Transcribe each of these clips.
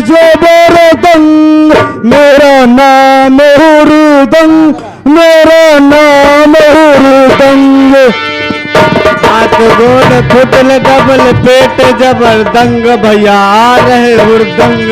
जबरदंग, मेरा नाम हुरदंग, मेरा नाम हुरदंग। हाथ गोल फुटल डबल पेट जबरदंग, भैया आ रहे हुरदंग।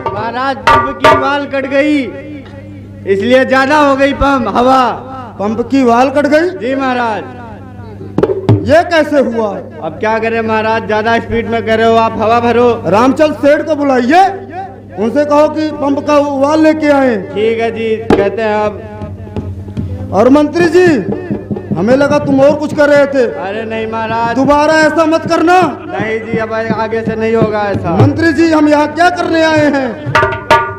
महाराज पंप की वाल कट गई, इसलिए ज्यादा हो गई हवा। पंप की वाल कट गई? जी महाराज। ये कैसे हुआ? अब क्या करें महाराज, ज्यादा स्पीड में कर रहे हो आप, हवा भरो। रामचंद सेठ को बुलाइए, उनसे कहो कि पंप का वाल लेके आए। ठीक है जी, कहते हैं अब। और मंत्री जी, हमें लगा तुम और कुछ कर रहे थे। अरे नहीं महाराज, दोबारा ऐसा मत करना। नहीं जी, अब आगे से नहीं होगा ऐसा। मंत्री जी, हम यहाँ क्या करने आए हैं?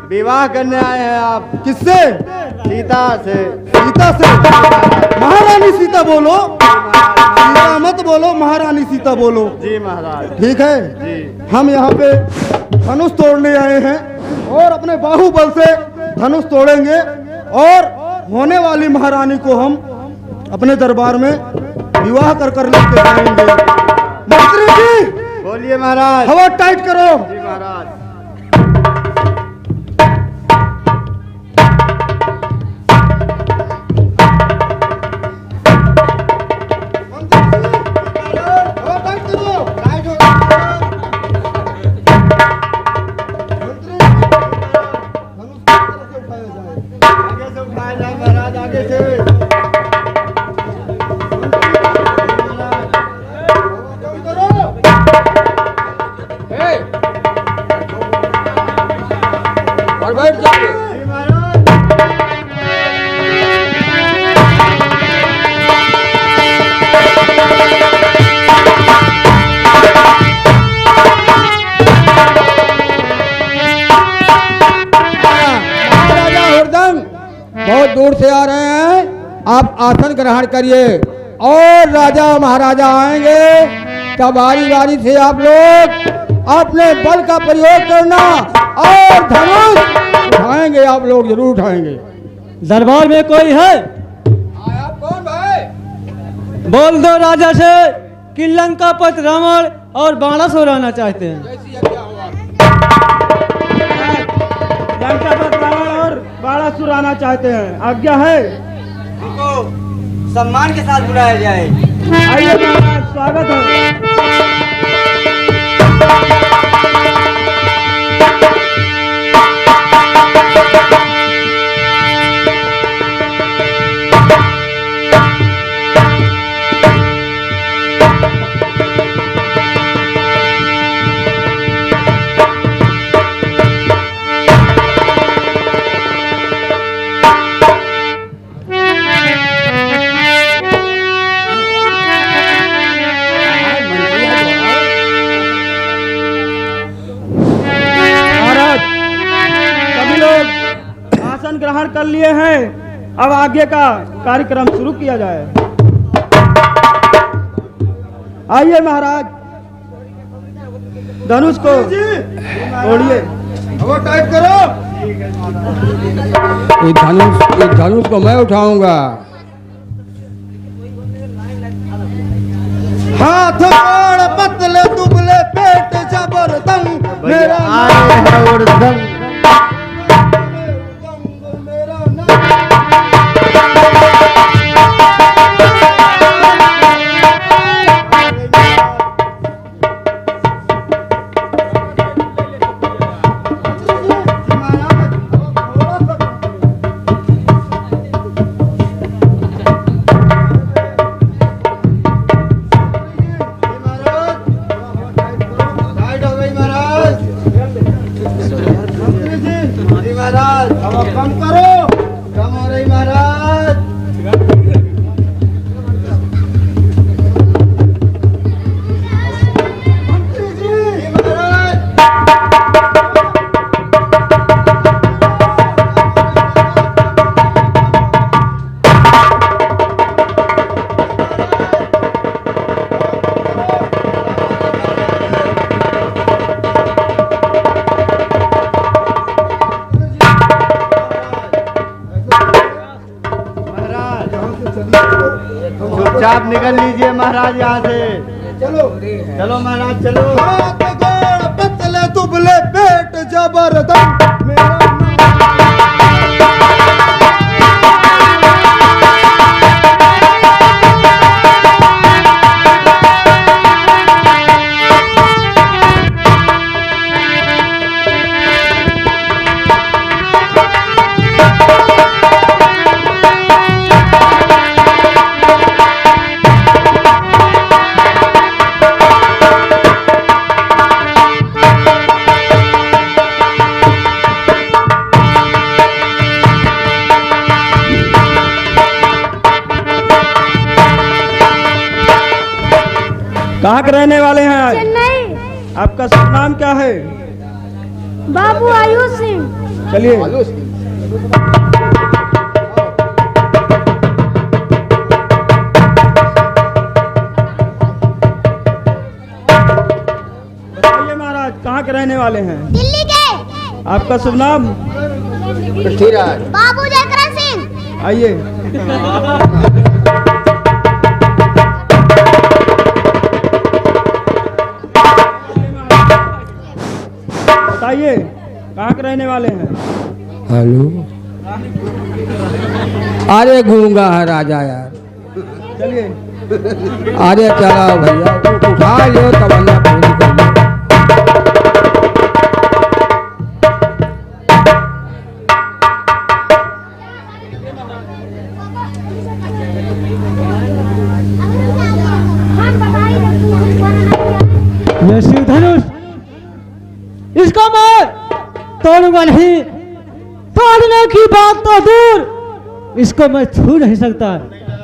विवाह करने आए हैं आप। किससे? सीता से। सीता से? महारानी सीता बोलो, सीता मत बोलो, महारानी सीता बोलो। जी महाराज। ठीक है जी। हम यहाँ पे धनुष तोड़ने आए हैं और अपने बाहुबल से धनुष तोड़ेंगे और होने वाली महारानी को हम अपने दरबार में विवाह कर लेके आएंगे। मंत्री जी बोलिए महाराज। हवा टाइट करो। जी महाराज। बहुत दूर से आ रहे हैं, आप आसन ग्रहण करिए और राजा महाराजा आएंगे तब बारी बारी से आप लोग अपने बल का प्रयोग करना और धनुष उठाएंगे, आप लोग जरूर उठाएंगे। दरबार में कोई है? आप कौन भाई? बोल दो राजा से कि लंकापति रावण और बाणासुर आना चाहते हैं। लंकापति रावण और बाणासुर आना चाहते हैं, आज्ञा है? उनको सम्मान के साथ बुलाया जाए। आइए महाराज, स्वागत है। आसन ग्रहण कर लिए हैं, अब आगे का कार्यक्रम शुरू किया जाए। आइए महाराज, धनुष को ओढ़िए। हवा टाइट करो। ये धनुष को मैं उठाऊंगा। हाथ गोड़ पतले दुबले पेट जबरदस्त मेरा आए हैं उर्दंग। महाराज हवा कम करो। कम हो रही महाराज। मंत्री जी महाराज। चुपचाप निकल लीजिए महाराज यहाँ से। चलो चलो महाराज चलो। हाथ गोड़ पतले दुबले पेट जबरदस्त मेरा कहाँ के रहने वाले हैं आज? चेन्नई। आपका शुभ नाम क्या है? बाबू आयुष सिंह। चलिए। बताइए महाराज, कहाँ के रहने वाले हैं? दिल्ली के। आपका शुभ नाम? बाबू जयकरण सिंह। आइए। बताइए, कहाँ के रहने वाले हैं? हेलो। अरे गूंगा है राजा यार। चलिए। अरे चलो भैया, उठा लो तमन्ना पूरी कर लो। ये शिव धनुष, इसको मैं तोड़ूंगा नहीं। तोड़ने की बात तो दूर, इसको मैं छू नहीं सकता।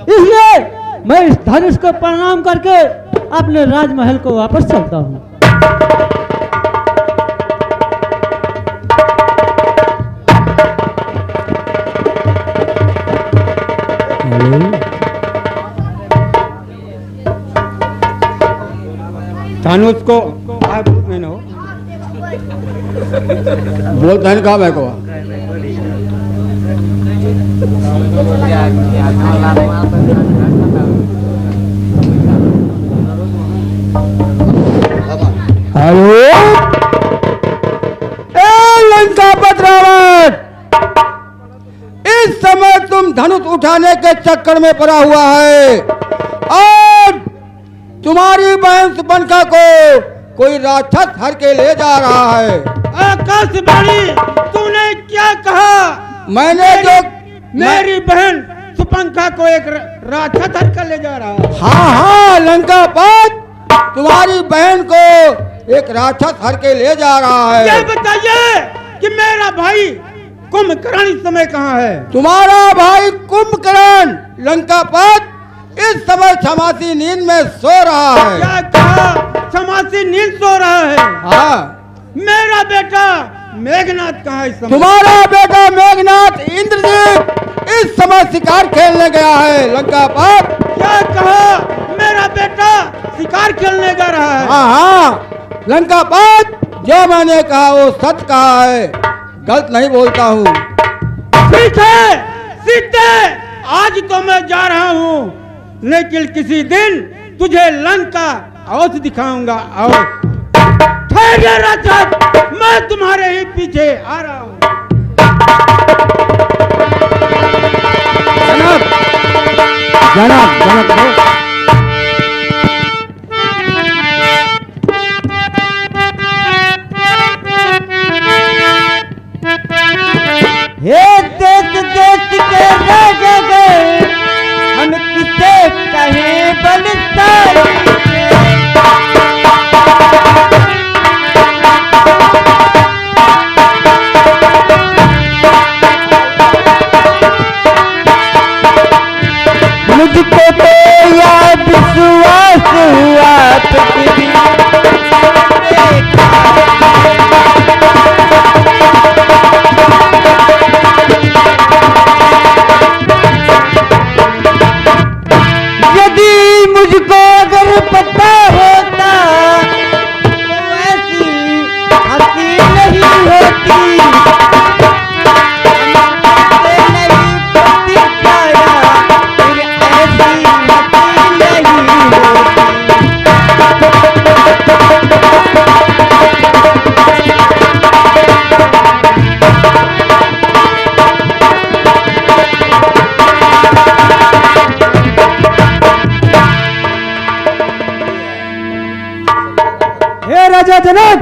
इसलिए मैं इस धनुष को प्रणाम करके अपने राजमहल को वापस चलता हूँ। धनुष को नहीं हो बोल धन कहा मैं को हेलो। लंकापत रावण, इस समय तुम धनुष उठाने के चक्कर में पड़ा हुआ है और तुम्हारी बहन सुपंखा को कोई राक्षस हर के ले जा रहा है। आकाशवाणी, तूने क्या कहा? मैंने जो मेरी बहन सुपंखा को एक राक्षस हर कर ले जा रहा है। हाँ हाँ लंकापत, तुम्हारी बहन को एक राक्षस हर के ले जा रहा है। ये बताइए कि मेरा भाई कुंभकर्ण इस समय कहाँ है? तुम्हारा भाई कुंभकर्ण लंकापत इस समय समासी नींद में सो रहा है। क्या कहा? समासी नींद सो रहा है? हाँ। मेरा बेटा मेघनाथ कहाँ है इस समय? तुम्हारा बेटा मेघनाथ इंद्रजीत इस समय शिकार खेलने गया है लंका पर। क्या कहा? मेरा बेटा शिकार खेलने जा रहा है? हाँ हाँ, लंका पर जो मैंने कहा वो सच कहा है, गलत नहीं बोलता हूँ। सीधे सीधे आज तो मैं जा रहा हूँ, लेकिन किसी दिन तुझे लंका अवश्य दिखाऊंगा। और ठहरे राजन, मैं तुम्हारे ही पीछे आ रहा हूँ। जनक जनक जनक हे देश देश के राजा गए, हम किसे कहें बलिदान। मुझको तो याद विश्वास हुआ पृथ्वी मुझको अगर पता होता तो ऐसी हंसी नहीं होती, नहीं पति पाया फिर ऐसी हंसी नहीं होती। राजा जनक,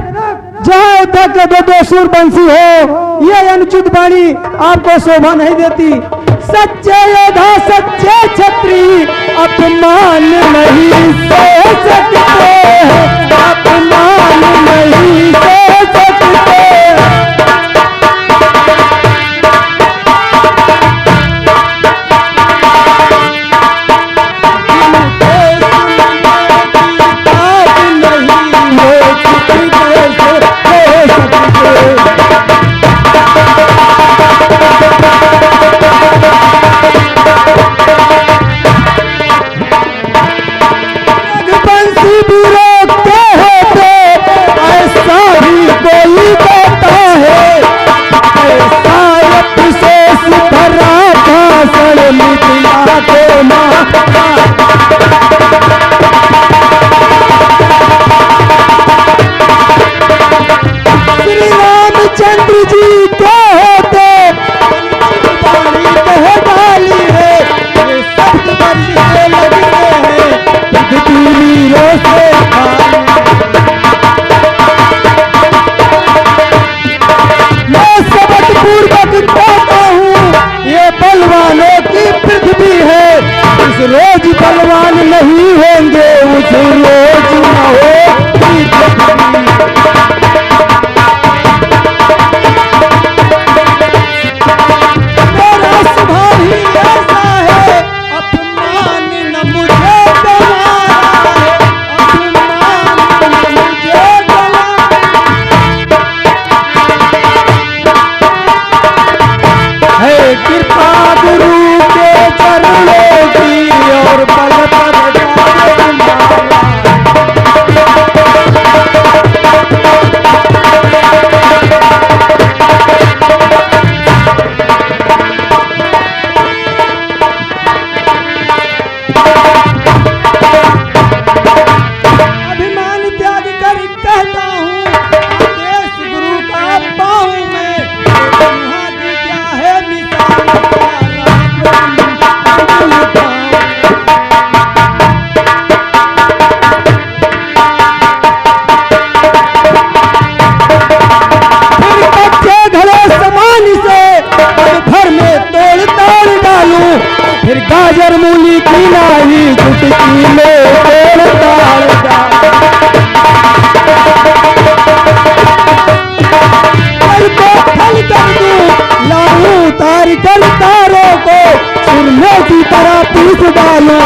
जहाँ तक दो सूरबंशी हो, ये अनुचित वाणी आपको शोभा नहीं देती। सच्चे योद्धा सच्चे छत्री अपमान नहीं सह सकते, अपमान नहीं सह सकते। रोज बलवान नहीं होंगे, उस रोज न हो मेरा स्वभाव ही ऐसा है, अपमान न मुझे गवारा है, अपमान न मुझे गवारा है। कृपा गुरु के चरणों की और बल पर अभिमान त्याग कर कहता हूँ, आदेश गुरु का पाऊँ मैं, क्या है फिर गाजर मूली की लाई चुटकी में तोड़ ताड़ फल कर दूं लाऊं तार कर तारों को सुरमे की तरह पीस डालूं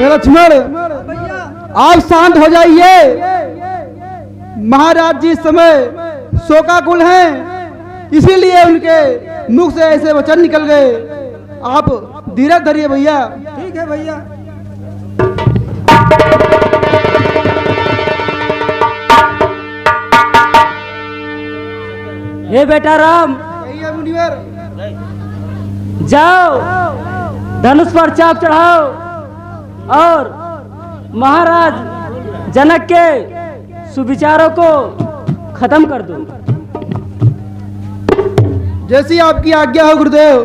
भैया लक्ष्मण, आप शांत हो जाइए। महाराज जी इस समय शोकाकुल हैं, इसीलिए उनके मुख से ऐसे वचन निकल गए। आप धीरज धरिए भैया। ठीक है भैया। हे बेटा राम, मुनिवर, जाओ धनुष पर चाप चढ़ाओ और महाराज जनक के सुविचारों को खत्म कर दो। जैसी आपकी आज्ञा हो गुरुदेव।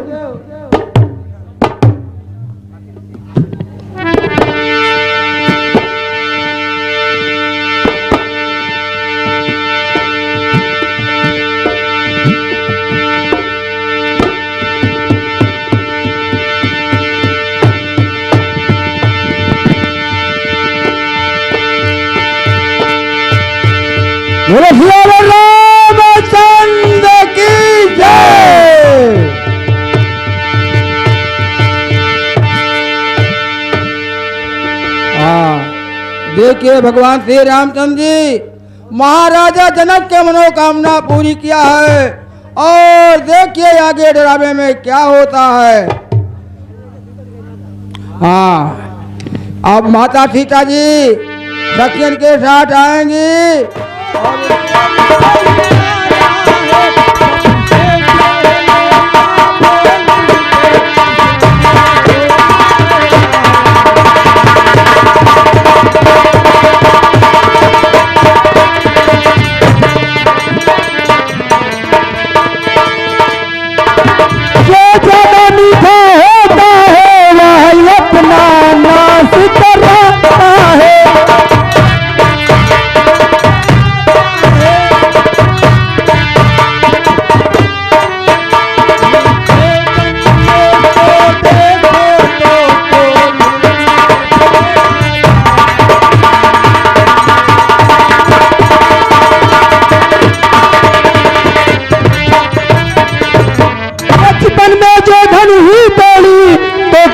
रामचंद्र की जय। देखिए भगवान श्री रामचंद्र जी महाराजा जनक के मनोकामना पूरी किया है, और देखिए आगे डरावे में क्या होता है। हाँ, अब माता सीता जी सखियन के साथ आएंगी।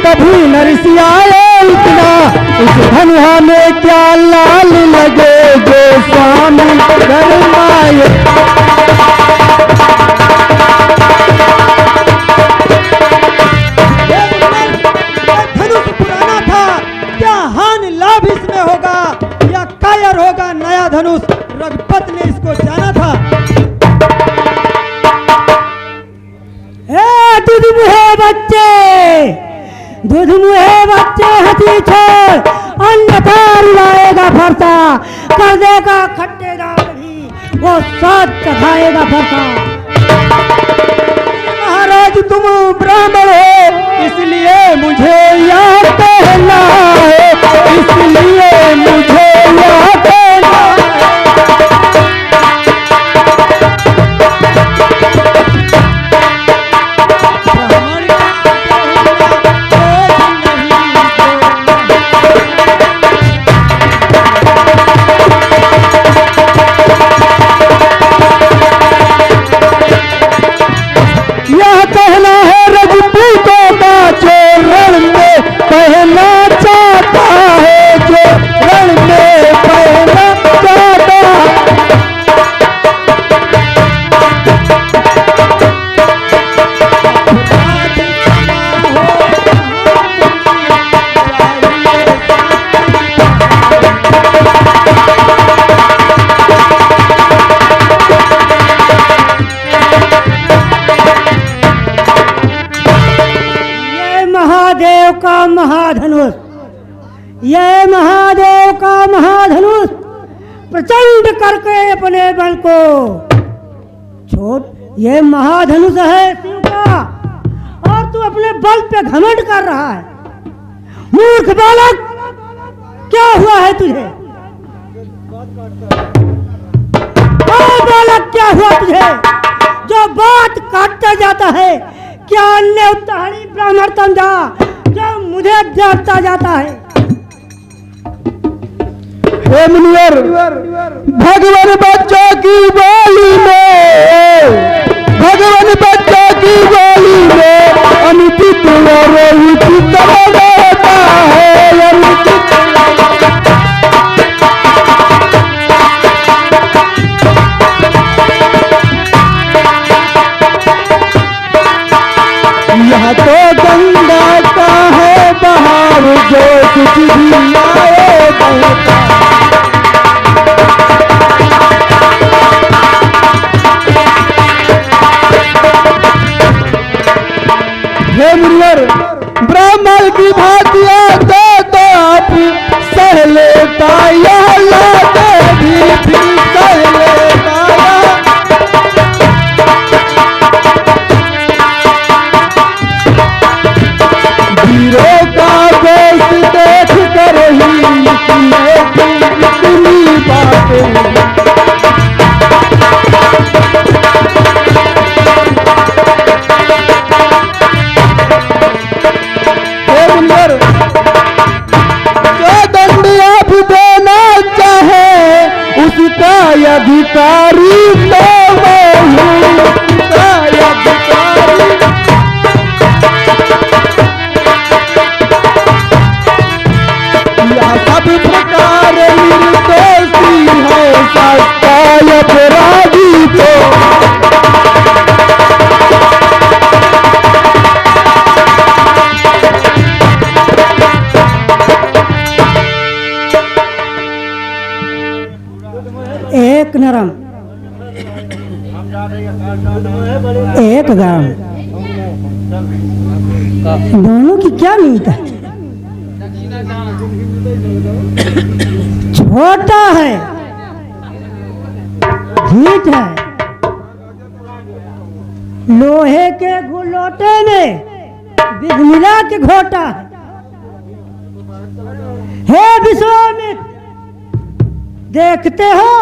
कभी नरसी आए इतना, इस धनुहा में क्या लाल लगे जो स्वामी गरमाए। धनुष पुराना था, क्या हानि लाभ इसमें होगा या कायर होगा नया धनुष? रघुपत ने इसको जाना था। दूध मुहे बच्चे, दूध मुहे बच्चे हथी छोड़, अन्यथा रुलाएगा फरसा, कर देगा खट्टे दाल भी वो साथ चखाएगा फरसा। महाराज तुम ब्राह्मण हो, इसलिए मुझे यह कहना है, इसलिए मुझे यह कहना है। महाधनुष, ये महादेव का महाधनुष प्रचंड करके अपने बल को छोड़, ये महाधनुष है शिव का, और तू अपने बल पे घमंड कर रहा है। मूर्ख बालक, क्या हुआ है तुझे? बालक क्या हुआ तुझे जो बात काटता जाता है? क्या अन्य उत्ताहरी ब्राह्मण समझा जो मुझे डांटता जाता है? हे मुनिवर, भगवान बच्चा की बाली में, भगवान बच्चा की बाली में अनुचित और उचित होता है, अनुचित की भातिया तो आप सह लेता, यह लाते भी फिर सह लेता। वीरों का देश देख कर ही इतनी बातें। जो दंड आप देना चाहे उसका अधिकारी तो मैं हूँ, उसका अधिकारी। या सब प्रकार निर्दोषी है सत्ता अपराधी तो। एक नरम एक गरम, दोनों की क्या नीयत है? छोटा है, ढीठ है, लोहे के गुलोटे में बिग मिला के घोटा है। हे विश्वामित्र, देखते हो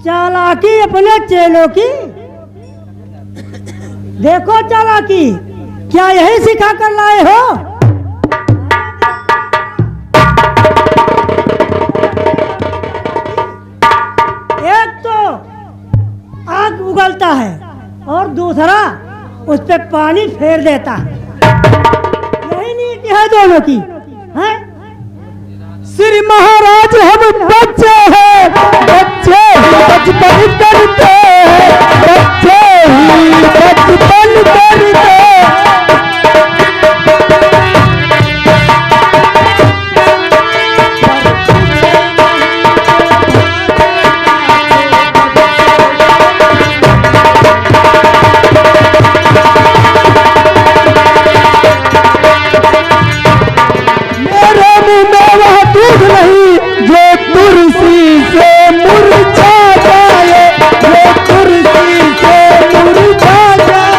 चालाकी अपने चेलों की? देखो चालाकी, क्या यही सिखा कर लाए हो? एक तो आग उगलता है और दूसरा उस पे पानी फेर देता है। यही नीति है दोनों की, है? श्री महाराज हम बच्चे हैं, बच्चे ही बचपन करते हैं, बच्चे ही बचपन करते हैं। दूध नहीं जो तुलसी से मुरझा जाए, जो तुलसी से मुरझा जाए।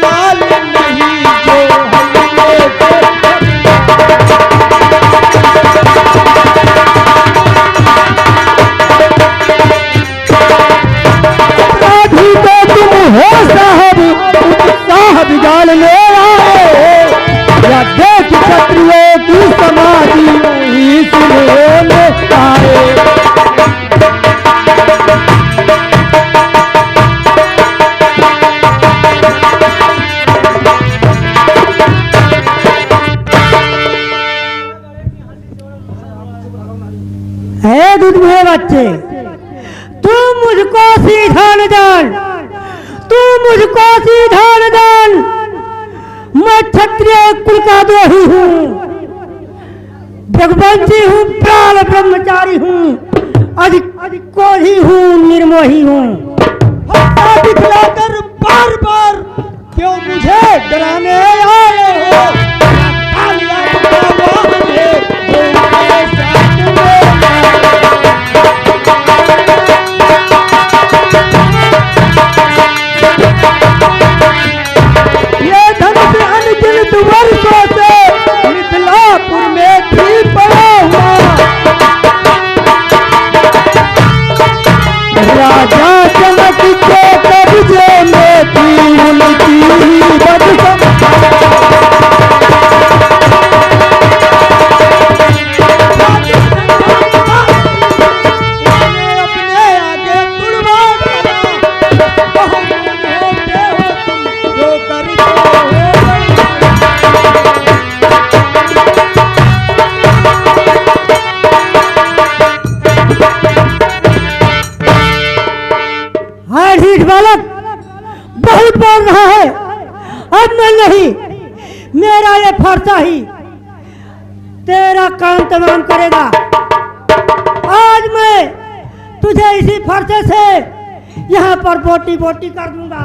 लाल नहीं जो हो साहब उत्साह बिगाड़ने आए, या देख क्षत्रियों की समाधि इसलिए में आए। है दुधे बच्चे, तुम मुझको सीधा न जान, तू मुझको सीधा न जान। मैं क्षत्रिय कुल का द्रोही हूँ, भगवंती हूँ, प्राण ब्रह्मचारी हूँ, अधिक कोढ़ी हूँ, निर्मोही हूँ। दिखलाकर बार बार क्यों मुझे डराने आए हो? वर्षों से मिथिलापुर में भी पड़ा हुआ, राजा जनक के कब्जे में थी उनकी बदसम। अपने आगे कुर्बान करा, बहुत होते हो तुम जो करते हो। ढीठ बालक बहुत बोल रहा है, अब मैं नहीं, मेरा ये फरसा ही तेरा काम तमाम करेगा। आज मैं तुझे इसी फरसे से यहाँ पर बोटी बोटी कर दूंगा।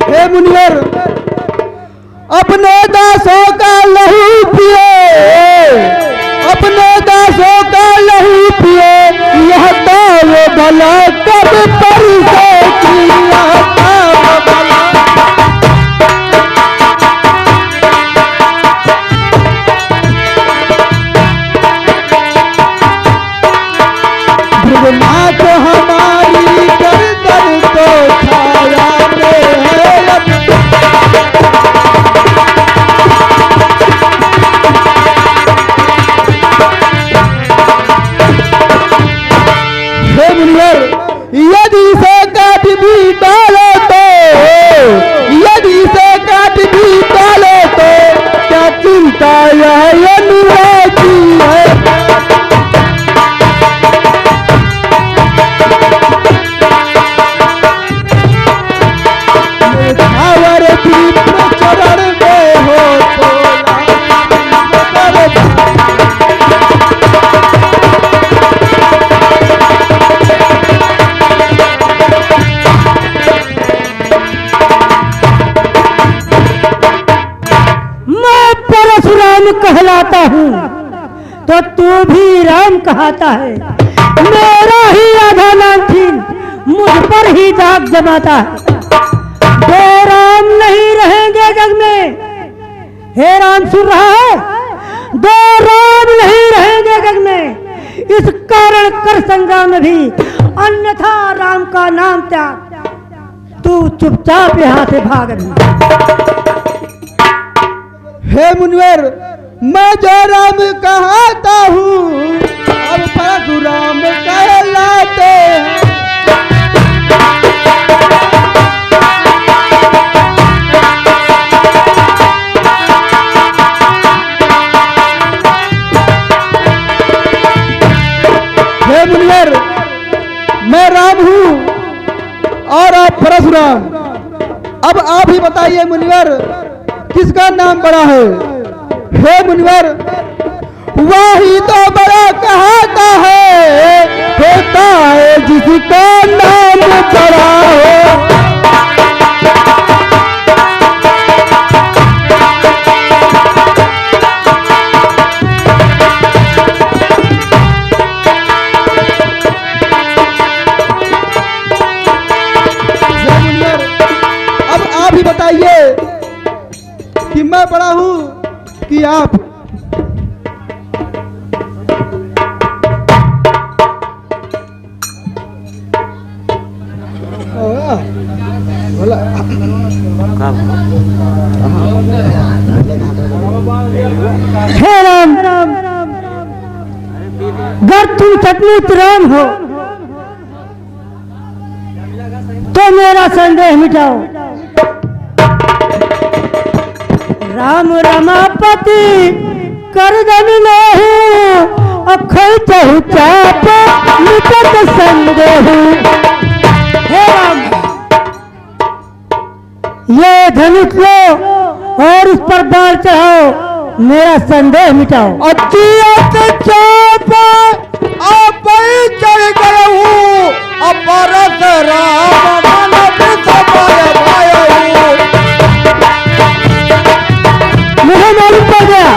हे मुनिवर, अपने दासों का लहू पिए, अपने दासों का लहू पिए, यह दाव भला कब पर से किया दाव भला। भुवनाथ हमारी गर्दन तो छाया में है अब। हे मुनिवर, यदि से काट भी डालो तो, यदि से काट भी डालो तो क्या चिंता यह अनुरागी है। भावर दीप चरण में हो तो मैं परशुराम कहलाता हूँ तो तू भी राम कहता है। मेरा ही आधा नाम थी, मुझ पर ही दाग जमाता है। दो राम नहीं रहेंगे जग में। हे राम सुन रहा है? दो राम नहीं रहेंगे जग में। इस कारण कर संग्राम में भी अन्यथा राम का नाम त्याग। तू चुपचाप यहाँ से भाग रही। हे मुनिवर, मैं जो राम कहता हूँ अब परशुराम कहलाते हैं। हे मुनिवर, मैं राम हूँ और आप परशुराम। अब आप ही बताइए मुनिवर, किसका नाम बड़ा है? हे मुनिवर, वही तो बड़ा कहता है, होता है जिसका नाम बड़ा हो। हे मुनिवर, अब आप ही बताइए कि मैं बड़ा हूँ कि आप? हे राम, अगर तुम सचमुच राम हो तो मेरा संदेह मिटाओ। राम रमापति कर दन नहीं, अखय चहु चाप निकट संदेह। हे राम, ये धनुष लो और उस पर बाण चढ़ाओ, मेरा संदेह मिटाओ। अतियत चाप आप चढ़ गए हूँ, अपरस राम मानव सभय भयऊ। मुझे मालूम पड़ गया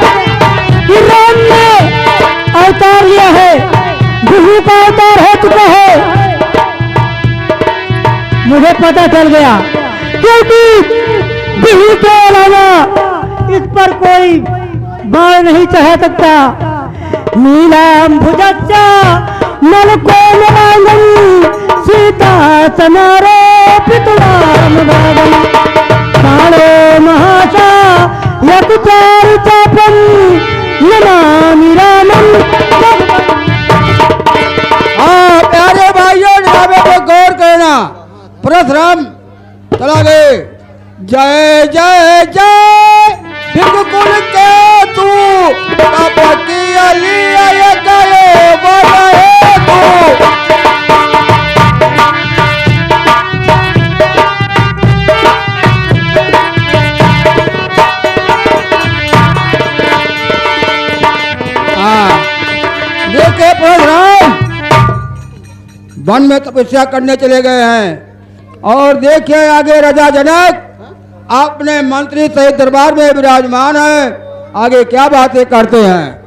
कि राम ने अवतार लिया है, विष्णु का अवतार हो चुका है। मुझे पता चल गया, क्योंकि विष्णु के अलावा इस पर कोई बाण नहीं चढ़ा सकता। नीलांबुजच्चा नलकोमलांगं सीता समारोपित रामदानं कालो महासा यकुचारु चापं नमामि रामं। प्यारे भाइयों, नामे पे गौर करना। परशुराम चला गए। जय जय जय बिल्कुल के तू कपटी अली आय गए बड़े तू। वन में तपस्या करने चले गए हैं। और देखिए आगे राजा जनक अपने मंत्री सहित दरबार में विराजमान है, आगे क्या बातें करते हैं।